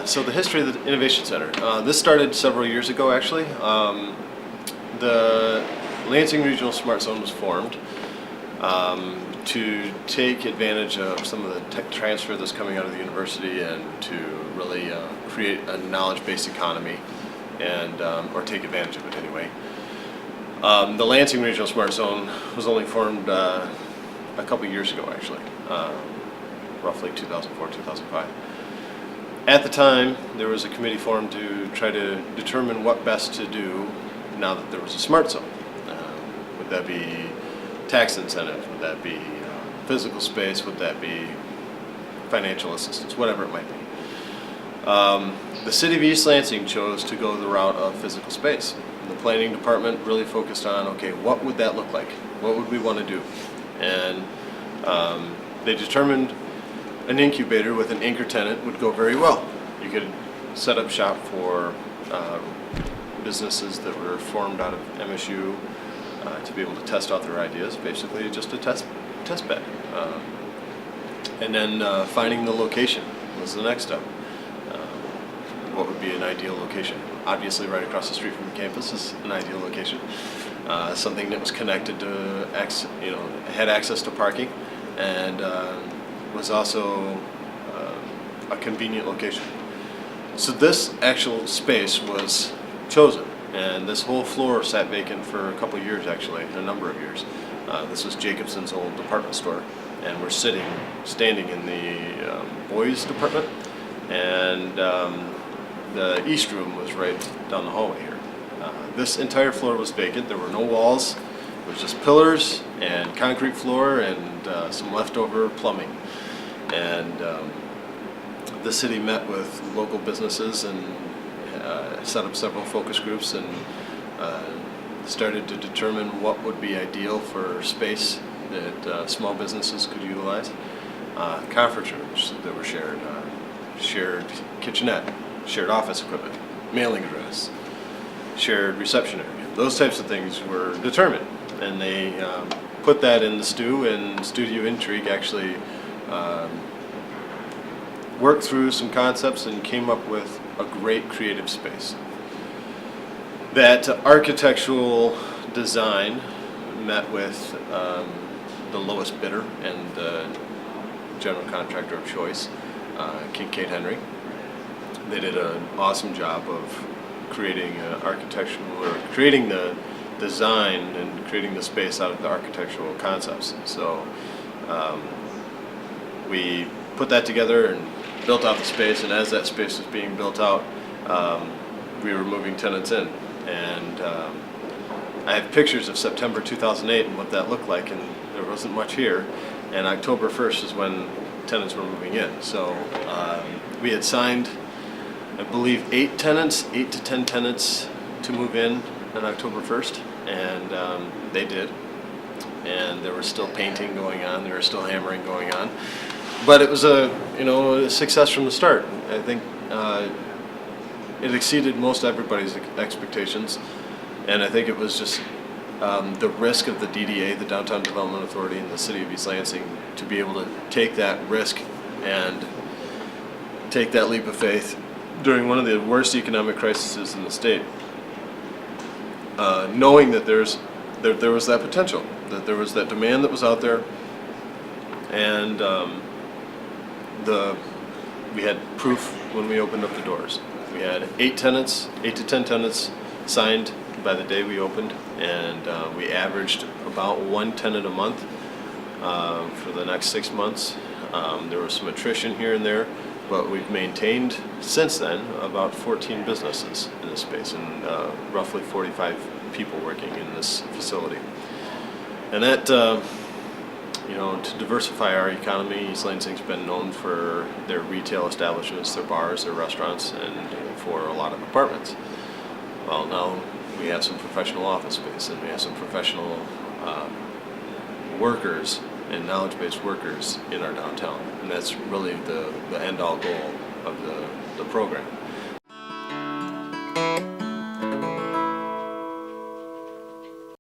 So the history of the Innovation Center. This started several years ago, actually. The Lansing Regional Smart Zone was formed to take advantage of some of the tech transfer that's coming out of the university and to really create a knowledge-based economy and or take advantage of it anyway. The Lansing Regional Smart Zone was only formed a couple years ago, actually, roughly 2004, 2005. At the time, there was a committee formed to try to determine what best to do now that there was a smart zone. Would that be tax incentives? Would that be physical space? Would that be financial assistance? Whatever it might be. The city of East Lansing chose to go the route of physical space. The planning department really focused on, okay, what would that look like? What would we want to do? And they determined an incubator with an anchor tenant would go very well. You could set up shop for businesses that were formed out of MSU to be able to test out their ideas, basically just a test bed. And then finding the location was the next step. What would be an ideal location? Obviously right across the street from the campus is an ideal location. Something that was connected to, had access to parking and was also a convenient location. So this actual space was chosen, and this whole floor sat vacant for a couple of years, actually, a number of years. This was Jacobson's old department store, and we're standing in the boys department, and the east room was right down the hallway here. This entire floor was vacant. There were no walls. It was just pillars and concrete floor and some leftover plumbing. And the city met with local businesses and set up several focus groups and started to determine what would be ideal for space that small businesses could utilize. Conference rooms that were shared, shared kitchenette, shared office equipment, mailing address, shared reception area. Those types of things were determined, and they put that in the stew, and Studio Intrigue actually worked through some concepts and came up with a great creative space. That architectural design met with the lowest bidder and the general contractor of choice, Kincaid Henry. They did an awesome job of creating creating the design and creating the space out of the architectural concepts. So we put that together and built out the space, and as that space was being built out, we were moving tenants in. And I have pictures of September 2008 and what that looked like, and there wasn't much here. And October 1st is when tenants were moving in. So we had signed, I believe, 8 to 10 tenants to move in on October 1st, and they did. And there was still painting going on, there was still hammering going on. But it was a success from the start. I think it exceeded most everybody's expectations, and I think it was just the risk of the DDA, the Downtown Development Authority, and the City of East Lansing to be able to take that risk and take that leap of faith during one of the worst economic crises in the state, knowing that there was that potential, that there was that demand that was out there, and we had proof when we opened up the doors. We had 8 to 10 tenants signed by the day we opened, and we averaged about 1 tenant a month for the next 6 months. There was some attrition here and there, but we've maintained since then about 14 businesses in this space and roughly 45 people working in this facility. And that, to diversify our economy, East Lansing's been known for their retail establishments, their bars, their restaurants, and for a lot of apartments. Well, now we have some professional office space, and we have some professional workers and knowledge-based workers in our downtown, and that's really the end-all goal of the program.